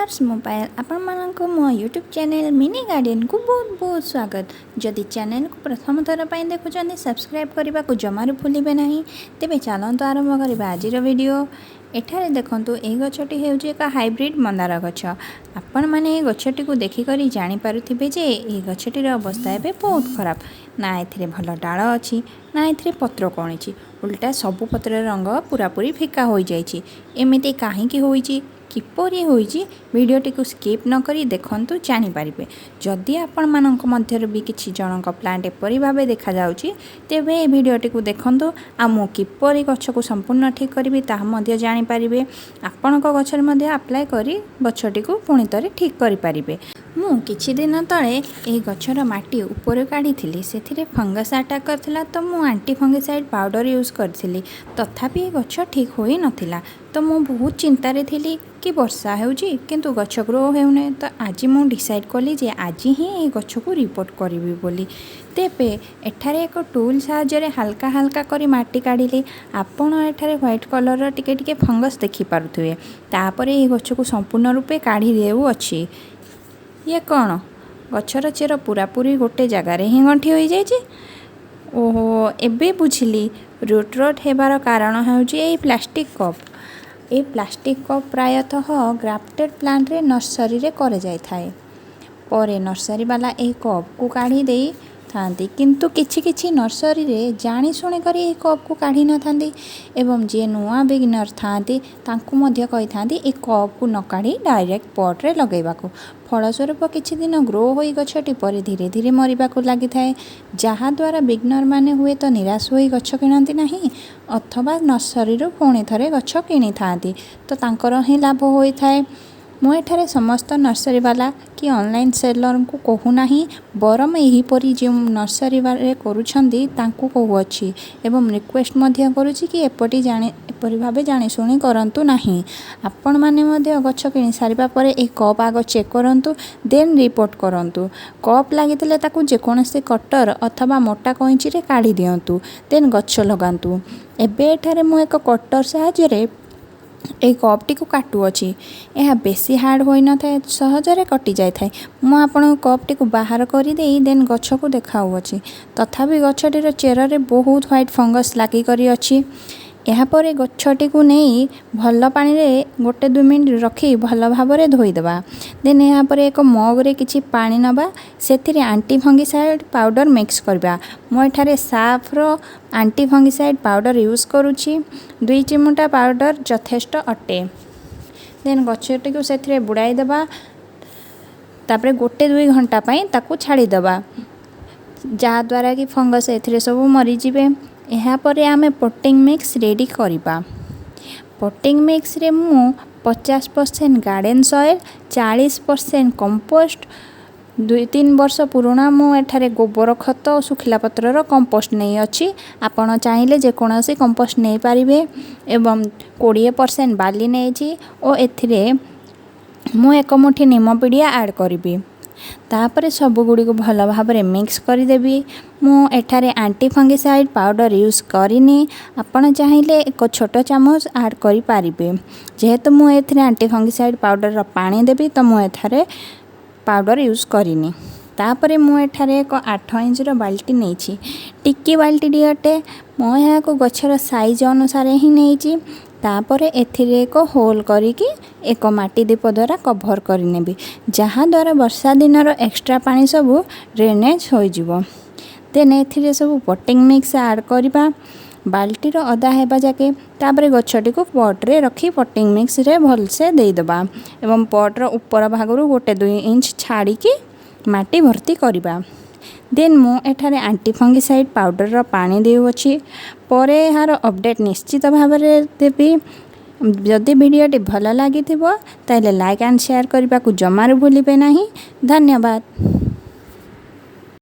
Flowers mobile आपण मानक मो यूट्यूब चैनल मिनी गार्डन को बहुत बहुत स्वागत। जदि चैनल को प्रथम थर पर देखुं सब्सक्राइब करने को जमार भूलिए ना। तेज चलते आरंभ करवा आज वीडियो। एठारे देखंतु ए गछटी हेउची एक हाइब्रिड मंदार गछ। आपण माने ए गछटी को देखिक जानीपारे जे ए गछटीर अवस्था एवं बहुत खराब। ना एथिरे भल डाल अच्छी ना एथिरे पत्र कौणी, उल्टा सबु पत्र रंग पूरापूरी फिका हो जाइए। एमती कहीं होइची किपरि होइची वीडियोटी को स्किप न करी देखंतु जानीपारे। जदि आपण मानक मध्य भी किसी जनक प्लांट एपरी भाव देखा जाउची तेबे ए वीडियोटी को देखंतु आ मु किपरि गछ को संपूर्ण ठीक करी ताहा मध्य जानीपारे। आपण गछर मध्य अप्लाई करी गछटी को पुणी थरे ठीक करि पारिबे। मु किछि दिन तले ए गछर माटी ऊपर काढ़ी से फंगस अटैक करथिला तो मु एंटी फंगिसाइड पाउडर यूज करथिली, तथापि ए गछ ठीक होई नथिला। तो मु बहुत चिंतारे थिली कि वर्षा हेउची किंतु गछ ग्रो हेउने। तो आज मु डिसाइड कली जे आज ही ए गछ को रिपोर्ट करिवि बोली। तेबे एठारे एक टूल साहाय्य हल्का हल्का करी माटी काढ़िली। आपण एठारे व्हाइट कलर टिके टिके फंगस देखि पारुथिबे। तापरे ए गछ को संपूर्ण रूपे काढ़ी देउ अछि। ये कौन गछर चेर पूरापूरी गोटे जगार ही गंठी हो जाइए। ओहो एबे बुझिली रूट रट हेबार कारण होउची ए प्लास्टिक कप। ए प्लास्टिक कप प्रायतः ग्राफ्टेड प्लांट रे नर्सरी रे करे जाय थाए। परे नर्सरी वाला ए कप को काढ़ी देई थांती, किंतु किछि किछि नर्सरी रे जानी शुणी करी ए कप को काढ़ी न थांती एवं जे नुआ बिगिनर थांती तांकु मध्य कहि थांती ए कप को न काढ़ी डायरेक्ट पॉट रे लगेबाकू। फलस्वरूप किछि दिन ग्रो होई गछटी पर धीरे धीरे मरिबाकू लागि थाए, जहा द्वारा बिगिनर माने हुए तो निराश होई गछ किणंती नाही अथवा नर्सरी रो पुणी थरे गछ किणी थांती, तो तांकर ही लाभ होई थाए। मु एठारे समस्त नर्सरी वाला कि ऑनलाइन सेलर को कहू नाही, बरम एहीपरि जो नर्सरी वाले करूछंदी तांकु कहूअछि एवं रिक्वेस्ट मध्य करूछि कि एपरि भावे जानी शुणी करंतु नाही। आपण माने मध्य गछ किणी सारिबा परे ए कप आग चेक करंतु, देन रिपोर्ट करंतु। कप लागितले ताकू जेकोनसी कटर अथवा मोटा कैंची रे काढ़ी दियंतु, देन गछ लगांतु। एबे एठारे मु एक कटर साहाय्य रे ए कपटी को काटू अच्छी। यह बेसी हार्ड होई न थाए, सहजरे कटि जाय थाए। मु आपण कपटी को बाहर करी देई देन गछ को देखाऊ अच्छी। तथापि गछटीर चेर रे बहुत व्हाइट फंगस लागी करी अच्छी। यहाँ पर गछटी को नहीं भल पानी रे गोटे 2 मिनट रखी भल भाव में धोईदेवा। देन यहाँ पर एक मग रे किछि पानी नबा, सेथिरे एंटी फंगिसाइड पाउडर मिक्स करबा। मो एठारे साफ्र एंटी फंगिसाइड पाउडर यूज करूछि। 2 चिमुटा पाउडर यथेष्ट अटे। देन गछटी को सेथिरे बुड़ाई देबा, तापरे गोटे 2 घंटा पई ताकू छाड़ी देबा, जहा द्वारा कि फंगस एथिरे सब मरी जिवे। यहाँ पर आमे पोटिंग मिक्स रेडी करिबा। पोटिंग मिक्स रे मु 50% गार्डन सॉइल 40% कंपोस्ट 2-3 वर्ष पुराना मु एठारे गोबर खत और सुखिला पत्रर कंपोस्ट नहीं अच्छी। आपण चाहिए जेकोसी कंपोस्ट नहीं पारिबे एवं 20% बाली नहीं और एथिरे मु 1 मुठी निम पिड़िया ऐड करी। तापरे सब गुड़ी को भल भाव में मिक्स करदेवी। मु एठारे एंटी फंगिसाइड पाउडर यूज करिनी, आपण चाहिए 1 छोट चामच ऐड करि पारिबे। जेहेतु मु एथिरे एंटी फंगिसाइड पाउडर पानी देबी तो मु एठारे पाउडर यूज करिनी। तापरे मु एठारे 8 इंचर बाल्टी नहीं, टिकी बाल्टी अटे। मो यहाँ को गछर साइज अनुसार ही नहीं। तापरे एथिरे एक होल करिकी एक माटी दीप द्वारा कभर करनेबी, जहाँ द्वारा वर्षा दिनर एक्स्ट्रा पानी सब ड्रेनेज हो जिवो। देन एथिरे सब पोटिंग मिक्स ऐड करबा बाल्टीर अधा हेबा जाके। तापरे गछटी को पॉट रे रखी पोटिंग मिक्स रे भलसे दे देबा एवं पॉट रो ऊपर भागरु गोटे 2 इंच छाड़ी की माटी भर्ती करबा। देन मु एठारे एंटी फंगिसाइड पाउडर रो पानी देउछि। परे यार अपडेट निश्चित भाव में देवी। जदि वीडियोटी भल लगी ताले लाइक एंड शेयर करने को जमार भूलिबे नहीं। धन्यवाद।